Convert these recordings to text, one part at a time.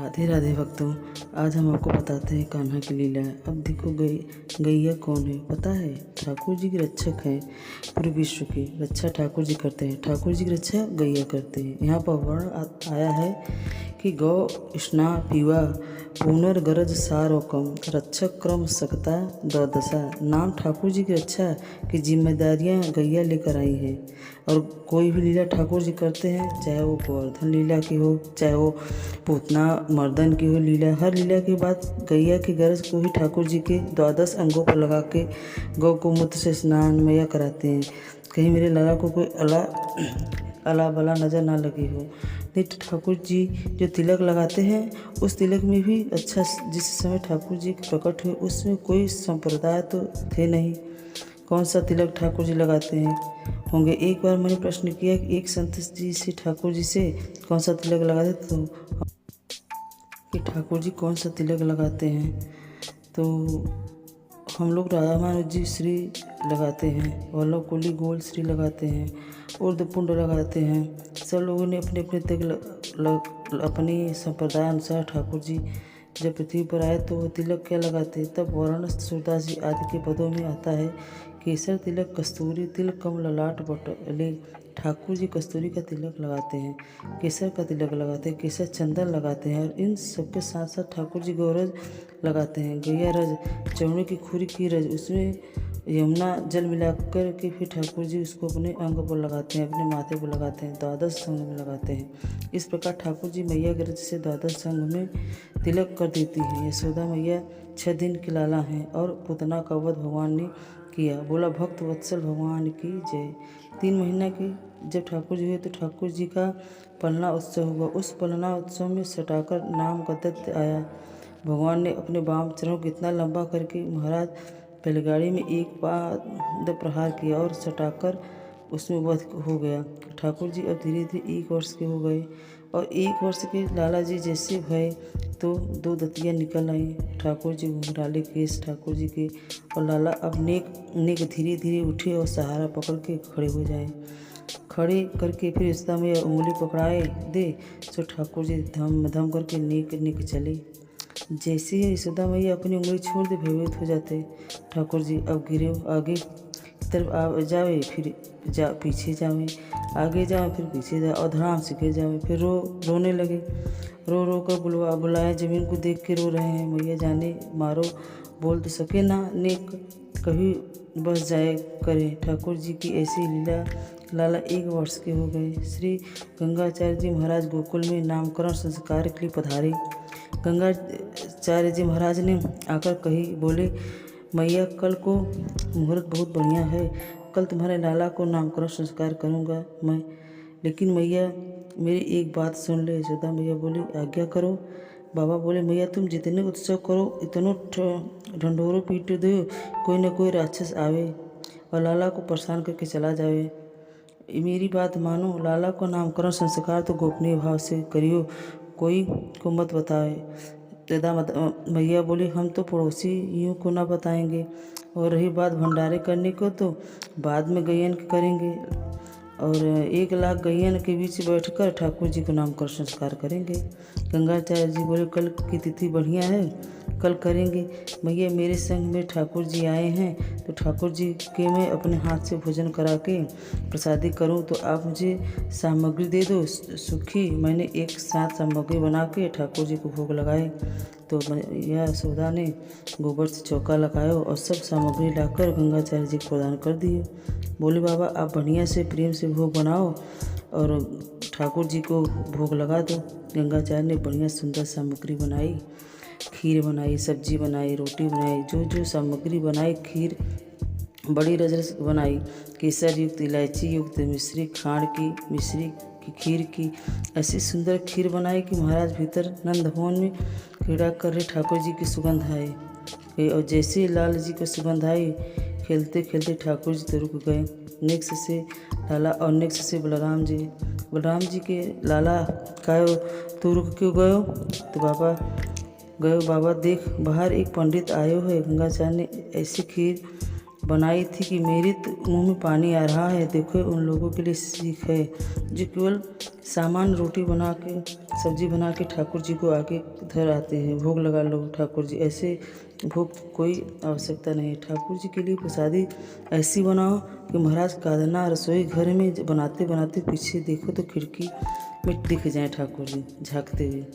राधे राधे भक्तों। आज हम आपको बताते हैं कान्हा की लीला। अब देखो गैया कौन है पता है? ठाकुर जी के रक्षक हैं। पूरे विश्व की रक्षा ठाकुर जी करते हैं। ठाकुर जी की रक्षा गैया करते हैं। यहाँ पर वर्ण आया है कि गौ स्ना पीवा पुनर्गरज सारोकम रक्षक क्रम सकता द्वादशा। नाम ठाकुर जी की रक्षा की जिम्मेदारियाँ गैया लेकर आई हैं। और कोई भी लीला ठाकुर जी करते हैं, चाहे वो गोवर्धन लीला की हो, चाहे वो पूतना मर्दन की हो लीला, हर लीला के बाद गैया की गरज को ही ठाकुर जी के द्वादश अंगों पर लगा के गौ को मूत्र से स्नान मैया कराते हैं। कहीं मेरे लाला को कोई अला बला नज़र ना लगी हो। नहीं तो ठाकुर जी जो तिलक लगाते हैं, उस तिलक में भी अच्छा, जिस समय ठाकुर जी प्रकट हुए उसमें कोई संप्रदाय तो थे नहीं। कौन सा तिलक ठाकुर जी लगाते हैं होंगे? एक बार मैंने प्रश्न किया कि एक संत जी से ठाकुर जी से कौन सा तिलक लगाते, तो कि ठाकुर जी कौन सा तिलक लगाते हैं, तो हम लोग रामानुज जी श्री लगाते हैं, वल्लभ कुली गोल श्री लगाते हैं, ऊर्ध्वपुंड लगाते हैं। सब लोगों ने अपने अपने तिलक अपनी संप्रदाय अनुसार ठाकुर जी जब पृथ्वी पर आए तो वो तिलक क्या लगाते। तब वर्ण सूरदास जी आदि के पदों में आता है केसर तिलक कस्तूरी तिलक कम ललाट बटले। ठाकुर जी कस्तूरी का तिलक लगाते हैं, केसर का तिलक लगाते हैं, केसर चंदन लगाते हैं। और इन सबके साथ साथ ठाकुर जी गौरज लगाते हैं, गैया रज, चौड़े की खुरी की रज, उसमें यमुना जल मिलाकर के फिर ठाकुर जी उसको अपने अंग पर लगाते हैं, अपने माथे पर लगाते हैं, द्वादश संग में लगाते हैं। इस प्रकार ठाकुर जी मैया के रज से द्वादश संग में तिलक कर देती है। यशोदा मैया 6 दिन की लाला हैं और पुतना का वध भगवान ने किया। बोला भक्त वत्सल भगवान की जय। 3 महीना की जब ठाकुर जी हुए तो ठाकुर जी का पलना उत्सव हुआ। उस पलना उत्सव में सटाकर नाम का दैत्य आया। भगवान ने अपने वाम चरण को इतना लंबा करके महाराज बैलगाड़ी में एक पाद प्रहार किया और सटाकर उसमें वध हो गया। ठाकुर जी अब धीरे धीरे 1 वर्ष के हो गए और 1 वर्ष के लाला जी जैसे भय तो 2 दतियाँ निकल आई। ठाकुर जी घुंघराले केस ठाकुर जी के, और लाला अब नेक धीरे धीरे उठे और सहारा पकड़ के खड़े हो जाए। खड़े करके फिर यशोदा मैया उंगली पकड़ाए दे तो ठाकुर जी धम धम करके नेक चले। जैसे ही यशोदा मैया अपनी उंगली छोड़ दे भयभीत हो जाते। ठाकुर जी अब गिरे आगे की तरफ आ जावे, फिर पीछे जावे, आगे जाओ फिर पीछे जाओ, और धड़ाम से गिर जावे। फिर रोने लगे। रो कर बुलाया, जमीन को देख के रो रहे हैं। मैया जाने मारो बोल तो सके ना, नेक कभी बस जाए करे। ठाकुर जी की ऐसी लीला। लाला 1 वर्ष के हो गए। श्री गंगाचार्य जी महाराज गोकुल में नामकरण संस्कार के लिए पधारे। गंगाचार्य जी महाराज ने आकर कही, बोले मैया कल को मुहूर्त बहुत बढ़िया है, कल तुम्हारे लाला को नामकरण संस्कार करूँगा मैं, लेकिन मैया मेरी एक बात सुन ले। यशोदा मैया बोली आज्ञा करो। बाबा बोले मैया तुम जितने उत्सव करो इतनों ढंढोरों पीट दो, कोई न कोई राक्षस आवे और लाला को परेशान करके चला जावे। मेरी बात मानो, लाला को नामकरण संस्कार तो गोपनीय भाव से करियो, कोई को मत बताए। मैया बोली हम तो पड़ोसियों को ना बताएंगे, और रही बात भंडारे करने को तो बाद में गैयन करेंगे, और 1 लाख गैयन के बीच बैठकर ठाकुर जी को नामकरण संस्कार करेंगे। गंगाचार्य जी बोले कल की तिथि बढ़िया है, कल करेंगे। मैया मेरे संग में ठाकुर जी आए हैं तो ठाकुर जी के मैं अपने हाथ से भोजन करा के प्रसादी करूं, तो आप मुझे सामग्री दे दो। सुखी मैंने एक साथ सामग्री बना के ठाकुर जी को भोग लगाए। तो मैया यशोदा ने गोबर से चौका लगाया और सब सामग्री लाकर गंगाचार्य जी को प्रदान कर दिए। बोले बाबा आप बढ़िया से प्रेम से भोग बनाओ और ठाकुर जी को भोग लगा दो। गंगाचार्य ने बढ़िया सुंदर सामग्री बनाई, खीर बनाई, सब्जी बनाई, रोटी बनाई, जो सामग्री बनाई, खीर बड़ी रजरस बनाई, केसर युक्त, इलायची युक्त, मिश्री खांड की, मिश्री की खीर की। ऐसी सुंदर खीर बनाई कि महाराज भीतर नंद भवन में क्रीड़ा कर रहे ठाकुर जी की सुगंध आई। और जैसे लाल जी को सुगंध आई, खेलते खेलते ठाकुर जी तो रुक गए। नेक्स्ट से लाला और नेक्स्ट से बलराम जी के लाला कहो तो रुक क्यों गयो, तो बाबा देख बाहर एक पंडित आयो है। गंगाचार्य ने ऐसी खीर बनाई थी कि मेरे तो मुंह में पानी आ रहा है। देखो उन लोगों के लिए सीख है जो केवल सामान्य रोटी बना के सब्जी बना के ठाकुर जी को आगे धर आते हैं, भोग लगा लो ठाकुर जी। ऐसे भोग की कोई आवश्यकता नहीं है। ठाकुर जी के लिए प्रसादी ऐसी बनाओ कि महाराज कादना रसोई घर में बनाते बनाते पीछे देखो तो खिड़की में दिख जाए ठाकुर जी झाँकते हुए,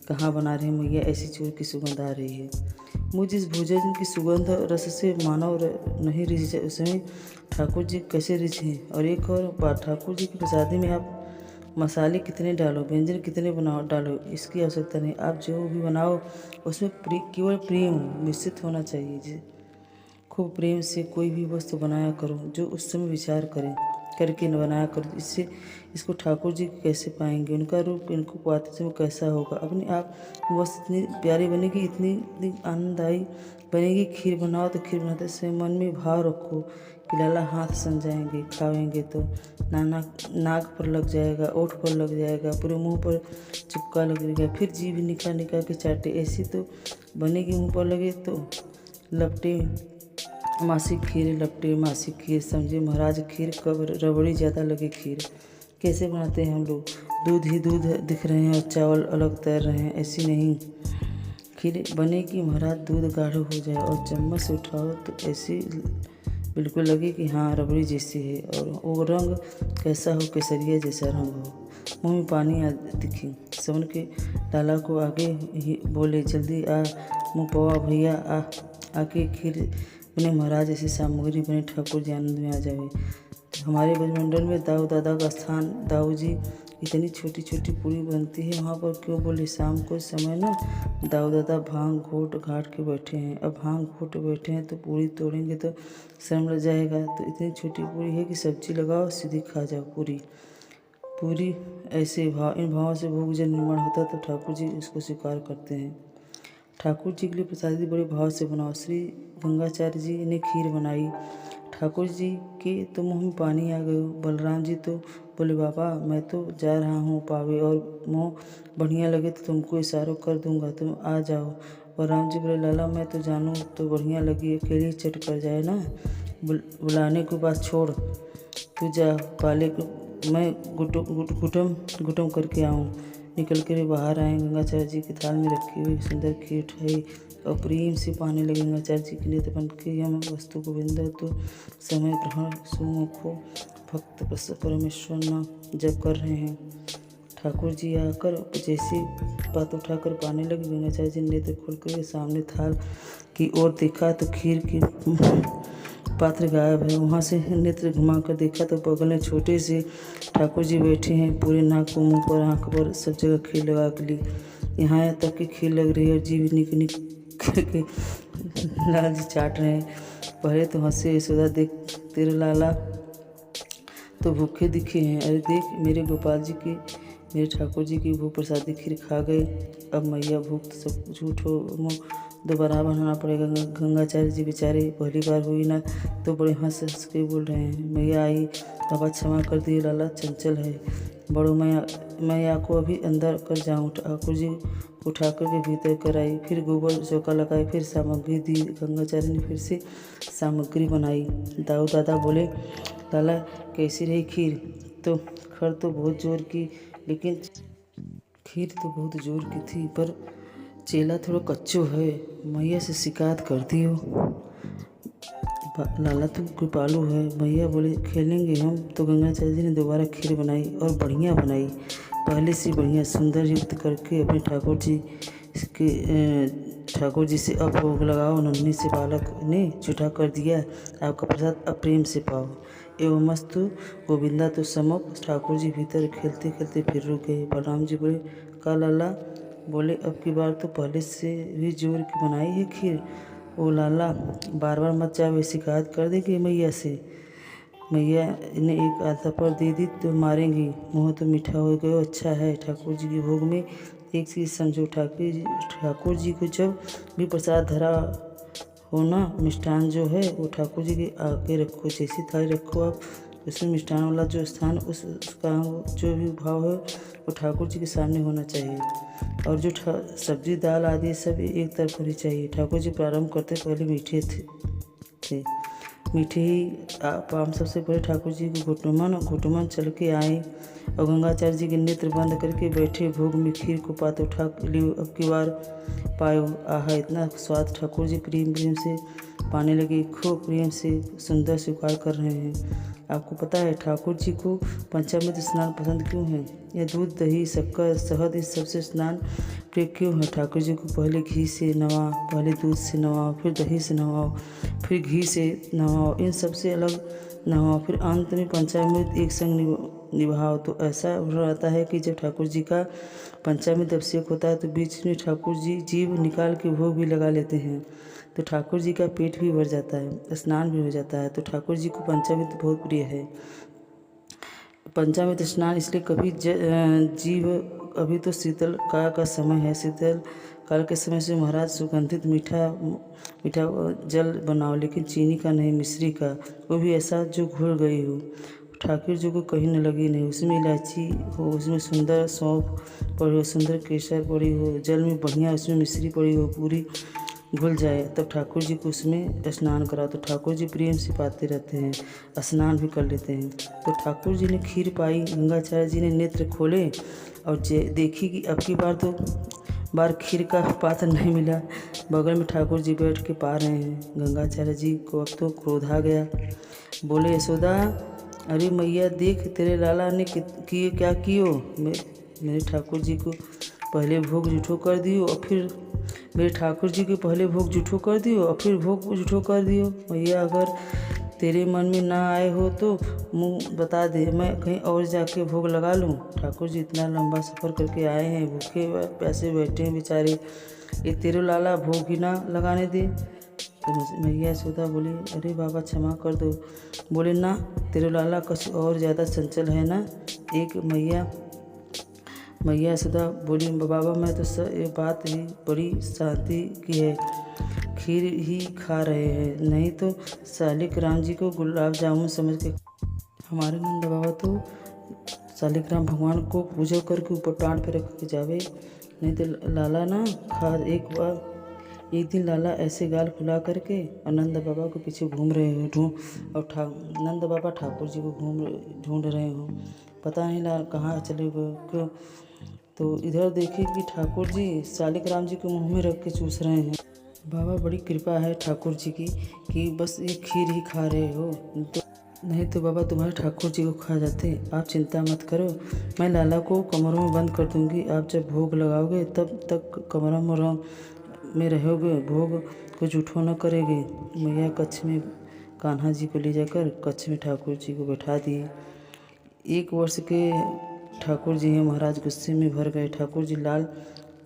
कहाँ बना रहे हैं मैया, ऐसी चोर की सुगंध आ रही है। मुझ इस भोजन की सुगंध रस से मानव नहीं रिझे, उसमें ठाकुर जी कैसे रिझे। और एक और बात, ठाकुर जी की प्रसादी में आप मसाले कितने डालो, व्यंजन कितने बनाओ डालो, इसकी आवश्यकता नहीं। आप जो भी बनाओ उसमें केवल प्रेम मिश्रित होना चाहिए। जी खूब प्रेम से कोई भी वस्तु बनाया करो, जो उस समय विचार करें करके बनाया करो। इससे इसको ठाकुर जी कैसे पाएंगे, उनका रूप इनको पाते समय कैसा होगा। अपने आप वस्तु इतनी प्यारी बनेगी, इतनी आनंददायी बनेगी। खीर बनाओ तो खीर बनाते समय मन में भाव रखो कि लाला हाथ सन जाएंगे, खाएंगे तो नाक पर लग जाएगा, ओठ पर लग जाएगा, पूरे मुंह पर चिपका लगेगा, फिर जीभ निकाल निकाल के चाटे। ऐसी तो बनेगी, मुंह पर लगे तो लपटे मासिक खीर, लपटे मासिक खीर समझे महाराज। खीर कब रबड़ी ज़्यादा लगे। खीर कैसे बनाते हैं हम लोग, दूध ही दूध दिख रहे हैं और चावल अलग तैर रहे हैं, ऐसी नहीं खीर बनेगी महाराज। दूध गाढ़ा हो जाए और चम्मच से उठाओ तो ऐसी बिल्कुल लगे कि हाँ रबड़ी जैसी है। और वो रंग कैसा हो, केसरिया जैसा रंग हो, मुँह में पानी दिखे। समन के लाला को आगे ही बोले, जल्दी आ मुँह पवा भैया, आके खीर बने महाराज, ऐसी सामग्री बने ठाकुर जी आनंद में आ जाए। हमारे ब्रजमंडल में दाऊ दादा का स्थान, दाऊ जी इतनी छोटी छोटी पूरी बनती है वहाँ पर। क्यों बोले, शाम को समय ना दाऊ दादा भांग घोट घाट के बैठे हैं। अब भांग घोट बैठे हैं तो पूरी तोड़ेंगे तो शर्म लग जाएगा, तो इतनी छोटी पूरी है कि सब्जी लगाओ सीधी खा जाओ पूरी। ऐसे भाव, इन भावों से भोग जब निर्माण होता है तो ठाकुर जी इसको स्वीकार करते हैं। ठाकुर जी के लिए प्रसादी बड़े भाव से बनाओ। श्री गंगाचार्य जी ने खीर बनाई, ठाकुर जी के तो मुँह में पानी आ गया। बलराम जी तो बोले, बाबा मैं तो जा रहा हूँ पावे, और मुँह बढ़िया लगे तो तुमको इशारों कर दूंगा, तुम आ जाओ। बलराम जी बोले, लाला मैं तो जानूँ तो बढ़िया लगी, अकेले ही चट कर जाए ना, बुलाने को बात छोड़, तू जा पाले को, मैं गुटम करके आऊँ। निकल कर बाहर आए, गंगाचार्य जी की थाल में रखी हुई सुंदर खीर उठाई और प्रेम से पाने लगे। गंगाचार्य जी के लिए तो बन के यम वस्तु गोविंदा तो समय ग्रहण सुमुखो भक्त परमेश्वर नाम जप कर रहे हैं। ठाकुर जी आकर जैसे बात उठाकर पाने लगे, गंगाचार्य जी ने नेत्र खोलकर सामने थाल की ओर देखा तो खीर की पात्र गायब है। वहाँ से नेत्र घुमा कर देखा तो बगल में छोटे से ठाकुर जी बैठे हैं, पूरे नाक को मुँह पर आँख पर सब जगह खीर लगा के ली। यहाँ तक कि खीर लग रही है और जीभ निक निक करके लाला जी चाट रहे हैं। पहले तो हंसे, यशोदा देख तेरे लाला तो भूखे दिखे हैं। अरे देख मेरे गोपाल जी की, मेरे ठाकुर जी की भूख प्रसादी खीर खा गए। अब मैया भूख तो सब झूठ हो, दोबारा बनाना पड़ेगा। गंगाचार्य जी बेचारे पहली बार हुई ना तो बड़े हंस हंस के बोल रहे हैं, मैया आई, बाबा क्षमा कर दिए, लाला चंचल है। बड़ो मैया को अभी अंदर कर जाऊँ। ठाकुर जी को उठाकर के भीतर कराई, फिर गोबर चौका लगाई, फिर सामग्री दी। गंगाचार्य ने फिर से सामग्री बनाई। दाऊ दादा बोले, लाला कैसी रही खीर? तो खर तो बहुत जोर की, लेकिन खीर तो बहुत जोर की थी, पर चेला थोड़ा कच्चो है, मैया से शिकायत कर दियो। लाला तो कृपालु है। मैया बोले खेलेंगे हम। तो गंगाचार्य जी ने दोबारा खीर बनाई और बढ़िया बनाई, पहले से बढ़िया सुंदर युक्त करके अपने ठाकुर जी से अब भोग लगाओ। नन्ही से बालक ने झूठा कर दिया, आपका प्रसाद अब प्रेम से पाओ। एवं मस्तु गोविंदा तो समप। ठाकुर जी भीतर खेलते खेलते फिर रुक गए। बलराम जी बोले, का लाला? बोले, अब की बार तो पहले से भी जोर की बनाई है खीर। ओ लाला बार बार मत जाओ, शिकायत कर देगी मैया से। मैया ने एक आधा पर दे दी तो मारेंगी। मुँह तो मीठा हो गया, अच्छा है। ठाकुर जी के भोग में एक चीज़ समझो, ठाकुर जी को जब भी प्रसाद धरा हो ना, मिष्ठान जो है वो ठाकुर जी के आगे रखो। जैसी थाली रखो आप, उसमें मिष्ठान वाला जो स्थान उसका जो भी भाव है वो ठाकुर जी के सामने होना चाहिए। और जो सब्जी दाल आदि सब एक तरफ होनी चाहिए। ठाकुर जी प्रारंभ करते पहले मीठे थे। मीठे ही पाम सबसे पहले ठाकुर जी को घुटमन चल के आए और गंगाचार्य जी के नेत्र बंद करके बैठे भोग में खीर को पात उठा लियो। अब की बार पायो, आहा इतना स्वाद ठाकुर जी प्रेम से पाने लगे, खूब प्रेम से सुंदर स्वीकार कर रहे हैं। आपको पता है ठाकुर जी को पंचामृत स्नान पसंद क्यों है? यह दूध, दही, शक्कर, शहद इस सबसे स्नान प्रिय क्यों है? ठाकुर जी को पहले घी से नवाओ, पहले दूध से नवाओ, फिर दही से नवाओ, फिर घी से नवाओ, इन सबसे अलग नवाओ, फिर अंत में पंचामृत एक संग निभाओ। तो ऐसा रहता है कि जब ठाकुर जी का पंचामृत अभिषेक होता है तो बीच में ठाकुर जी जीभ निकाल के भोग भी लगा लेते हैं, तो ठाकुर जी का पेट भी भर जाता है, स्नान भी हो जाता है। तो ठाकुर जी को पंचामृत बहुत प्रिय है। पंचामृत स्नान इसलिए कभी जीव अभी तो शीतल काल का समय है, शीतल काल के समय से महाराज सुगंधित मीठा जल बनाओ, लेकिन चीनी का नहीं, मिश्री का, वो भी ऐसा जो घुल गई हो, ठाकुर जी को कहीं न लगी नहीं। उसमें इलायची हो, उसमें सुंदर सौंफ पड़ी हो, सुंदर केसर पड़ी हो, जल में बढ़िया उसमें मिश्री पड़ी हो, पूरी घुल जाए, तब ठाकुर जी को उसमें स्नान करा। तो ठाकुर जी प्रेम से पाते रहते हैं, स्नान भी कर लेते हैं। तो ठाकुर जी ने खीर पाई, गंगाचार्य जी ने नेत्र खोले और देखी कि अब की बार खीर का पात्र नहीं मिला। बगल में ठाकुर जी बैठ के पा रहे हैं। गंगाचार्य जी को अब तो क्रोध आ गया, बोले यशोदा, अरे मैया देख तेरे लाला ने किए क्या कियो, मेरे ठाकुर जी को पहले भोग जूठो कर दियो और फिर मेरे ठाकुर जी के पहले भोग जूठो कर दियो और फिर भोग जूठो कर दियो। भैया अगर तेरे मन में ना आए हो तो मुँह बता दे, मैं कहीं और जाके भोग लगा लूँ। ठाकुर जी इतना लंबा सफ़र करके आए हैं, भूखे प्यासे बैठे हैं बेचारे, ये तेरे लाला भोग ही ना लगाने दे। तो मैया यशोदा बोली, अरे बाबा क्षमा कर दो। बोले ना, तेरे लाला कुछ और ज़्यादा चंचल है ना। एक मैया यशोदा बोली, बाबा मैं तो ये बात भी बड़ी शांति की है, खीर ही खा रहे हैं, नहीं तो शालिक राम जी को गुलाब जामुन समझ के। हमारे नंद बाबा तो शालिक राम भगवान को पूजा करके ऊपर टाँट पे रख के जावे, नहीं तो लाला ना खा। एक दिन लाला ऐसे गाल फुला करके और नंद बाबा को पीछे घूम रहे हो नंद बाबा ठाकुर जी को ढूंढ रहे हो, पता नहीं लाल कहाँ चले गए क्यों। तो इधर देखिए कि ठाकुर जी शालिक राम जी को मुंह में रख के चूस रहे हैं। बाबा बड़ी कृपा है ठाकुर जी की कि बस ये खीर ही खा रहे हो, तो नहीं तो बाबा तुम्हारे ठाकुर जी को खा जाते। आप चिंता मत करो, मैं लाला को कमरों में बंद कर दूंगी, आप जब भोग लगाओगे तब तक कमरों में रहोगे, भोग को जूठो न करेंगे। मैया कच्छ में कान्हा जी को ले जाकर कच्छ में ठाकुर जी को बैठा दिए। 1 वर्ष के ठाकुर जी हैं, महाराज गुस्से में भर गए, ठाकुर जी लाल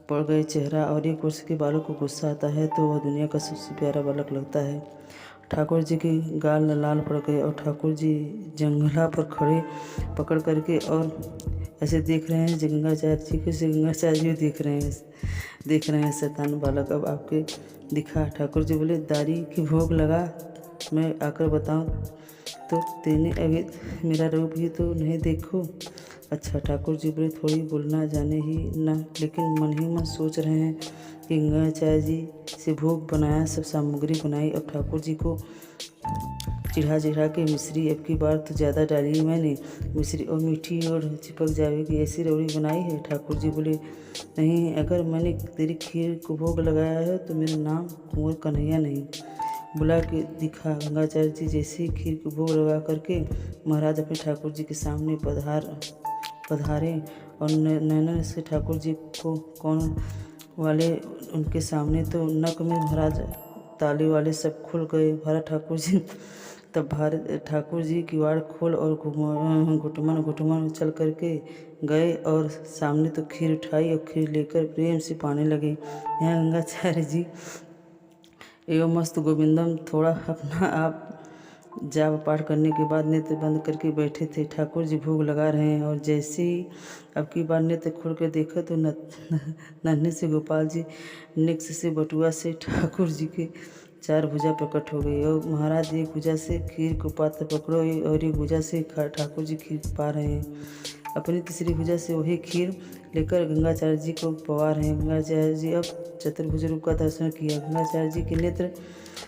पड़ गए चेहरा, और 1 वर्ष के बालक को गुस्सा आता है तो वह दुनिया का सबसे प्यारा बालक लगता है। ठाकुर जी के गाल लाल पड़ गए और ठाकुर जी जंगला पर खड़े पकड़ करके और ऐसे देख रहे हैं गंगाचार्य जी को, गंगाचार्य जी देख रहे हैं शैतान बालक अब आपके दिखा। ठाकुर जी बोले, दारी की भोग लगा, मैं आकर बताऊं तो तेने अभी मेरा रूप ही तो नहीं देखो। अच्छा ठाकुर जी बोले, थोड़ी बोलना जाने ही ना, लेकिन मन ही मन सोच रहे हैं कि गंगाचार्य जी से भोग बनाया, सब सामग्री बनाई, अब ठाकुर जी को चिढ़ा के मिश्री अब की बार तो ज़्यादा डाली मैंने, मिश्री और मीठी और चिपक जाएगी, ऐसी रौड़ी बनाई है। ठाकुर जी बोले, नहीं, अगर मैंने तेरी खीर को भोग लगाया है तो मेरा नाम कुंवर कन्हैया नहीं। बुला के दिखा। गंगाचार्य जी जैसे ही खीर को भोग लगा करके महाराज अपने ठाकुर जी के सामने पधारे और नैनन से ठाकुर जी को कौन वाले उनके सामने तो नक में महाराज ताले वाले सब खुल गए। भारत ठाकुर जी तब ठाकुर जी किवाड़ खोल और घुटमन चल करके गए और सामने तो खीर उठाई और खीर लेकर प्रेम से पाने लगे। यहाँ गंगाचार्य जी एवं मस्त गोविंदम थोड़ा अपना आप जाप पाठ करने के बाद नेत्र बंद करके बैठे थे। ठाकुर जी भोग लगा रहे हैं और जैसे ही अब की बार नेत्र खोल कर देखा तो नन्हे से गोपाल जी नेक्स से बटुआ से ठाकुर जी के 4 भुजा प्रकट हो गई और महाराज एक भुजा से खीर को पात्र पकड़ो और एक भुजा से ठाकुर जी खीर पा रहे हैं। अपनी तीसरी भुजा से वही खीर लेकर गंगाचार्य जी को पवार हैं। गंगाचार्य जी अब चतुर्भुज रूप का दर्शन किया। गंगाचार्य जी के नेत्र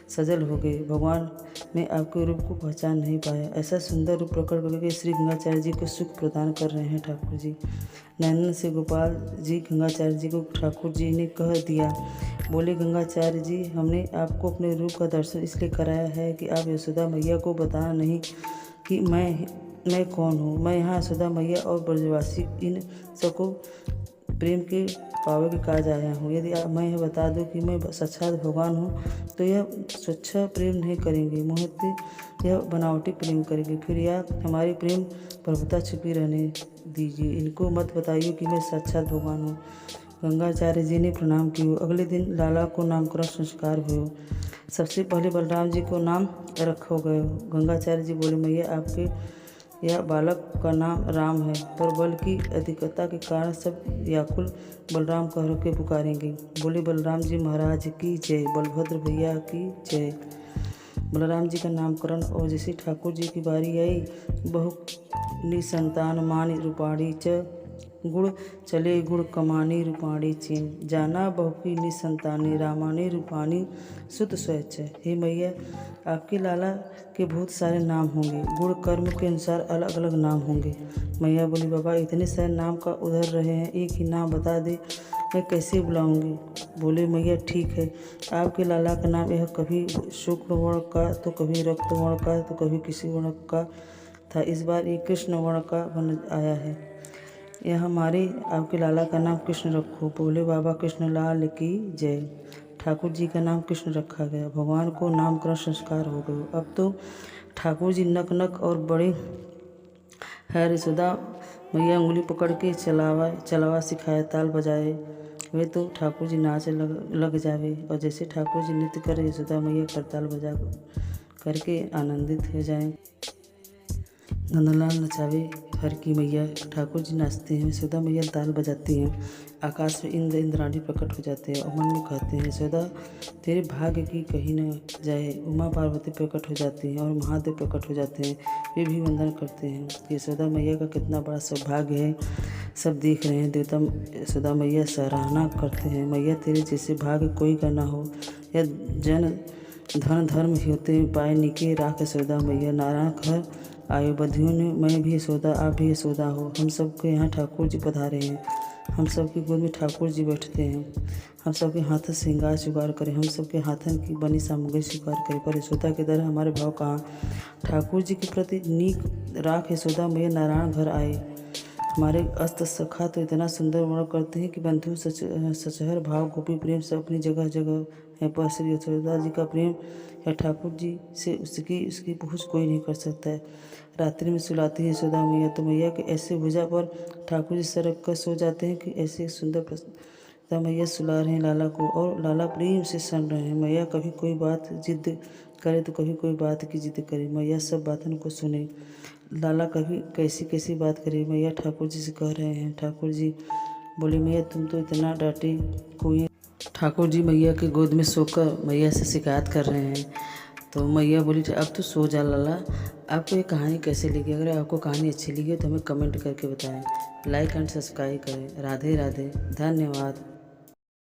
सजल हो गए। भगवान ने आपके रूप को पहचान नहीं पाया। ऐसा सुंदर रूप प्रकट करके श्री गंगाचार्य जी को सुख प्रदान कर रहे हैं ठाकुर जी। नंदन से गोपाल जी गंगाचार्य जी को ठाकुर जी ने कह दिया। बोले, गंगाचार्य जी, हमने आपको अपने रूप का दर्शन इसलिए कराया है कि आप यशोदा मैया को बताना नहीं कि मैं कौन हूँ। मैं यहाँ यशोदा मैया और ब्रजवासी इन सबको प्रेम के पावे के काज आया हूँ। यदि मैं यह बता दूँ कि मैं साक्षात भगवान हूँ तो यह सच्चा प्रेम नहीं करेंगे, मोहित यह बनावटी प्रेम करेंगे। फिर यह हमारी प्रेम प्रभुता छुपी रहने दीजिए। इनको मत बताइए कि मैं साक्षात भगवान हूँ। गंगाचार्य जी ने प्रणाम किया। अगले दिन लाला को नामकरण संस्कार हुए। सबसे पहले बलराम जी को नाम रखो गए। गंगाचार्य जी बोले, मैया आपके यह बालक का नाम राम है, पर बल की अधिकता के कारण सब व्याकुल बलराम कह के पुकारेंगे। बोले, बलराम जी महाराज की जय, बलभद्र भैया की जय। बलराम जी का नामकरण और जैसे ठाकुर जी की बारी आई, बहु निसंतान मानी रूपाणी च गुण चले गुण कमानी रूपाणी चीन जाना बहु की निसंतानी रामानी रूपाणी सुत स्वच्छ। हे मैया, आपके लाला के बहुत सारे नाम होंगे, गुण कर्म के अनुसार अलग अलग नाम होंगे। मैया बोली, बाबा इतने सारे नाम का उधर रहे हैं, एक ही नाम बता दे, मैं कैसे बुलाऊंगी। बोले, मैया ठीक है, आपके लाला का नाम यह कभी शुक्ल वर्ण का तो कभी रक्त वर्ण का तो कभी किसी वर्ण का था। इस बार ये कृष्ण वर्ण का बन आया है। यह हमारे आपके लाला का नाम कृष्ण रखो। बोले, बाबा कृष्ण लाल की जय। ठाकुर जी का नाम कृष्ण रखा गया। भगवान को नामकरण संस्कार हो गए। अब तो ठाकुर जी नक नक और बड़े है। यशोदा मैया उंगली पकड़ के चलावा सिखाए, ताल बजाए। वे तो ठाकुर जी नाच लग जावे और जैसे ठाकुर जी नृत्य करे, यशोदा मैया करताल बजा करके आनंदित हो जाए। नंदलाल नचावे हर की मैया, ठाकुर जी नाचते हैं, यशोदा मैया ताल बजाती हैं। आकाश में इंद्र इंद्राणी प्रकट हो जाते हैं और मन में कहते हैं, यशोदा तेरे भाग्य की कहीं न जाए। उमा पार्वती प्रकट हो जाती हैं और महादेव प्रकट हो जाते हैं। वे भी वंदन करते हैं कि यशोदा मैया का कितना बड़ा सौभाग्य है। सब देख रहे हैं। देवता यशोदा मैया सराहना करते हैं, मैया तेरे जैसे भाग्य कोई का ना हो। या जन धन धर्म होते पाए निके राख यशोदा मैया। नारायण घर आयो बधियों ने, मैं भी यशोदा, आप भी यशोदा हो। हम सबके यहाँ ठाकुर जी पधारे हैं। हम सबके गोद में ठाकुर जी बैठते हैं। हम सबके हाथों से श्रृंगार स्वीकार करें, हम सबके हाथों की बनी सामग्री स्वीकार करें, पर यशोदा के दर हमारे भाव कहाँ। ठाकुर जी के प्रति नीक राख यशोदा मैया नारायण घर आए। हमारे अस्त सखा तो इतना सुंदर वर्णन करते हैं कि बंधु सचहर भाव गोपी प्रेम से अपनी जगह जगह है। पर श्री यशोदा जी का प्रेम या ठाकुर जी से उसकी पहुँच कोई नहीं कर सकता है। रात्रि में सुलाती है यशोदा मैया तो मैया के ऐसे भुजा पर ठाकुर जी सरक कर सो जाते हैं कि ऐसे सुंदर प्रसन्नता मैया सुला रहे हैं लाला को और लाला प्रेम से सुन रहे हैं। मैया कभी कोई बात जिद करे तो कभी कोई बात की जिद करे, मैया सब बातों को सुने। लाला कभी कैसी कैसी बात करे, मैया ठाकुर जी से कह रहे हैं। ठाकुर जी बोले, मैया तुम तो इतना डांटे कोई। ठाकुर जी मैया के गोद में सोकर मैया से शिकायत कर रहे हैं। तो मैया बोली, अब तो सो जा लाला। आपको ये कहानी कैसे लगी? अगर आपको कहानी अच्छी लगी तो हमें कमेंट करके बताएं, लाइक एंड सब्सक्राइब करें। राधे राधे, धन्यवाद।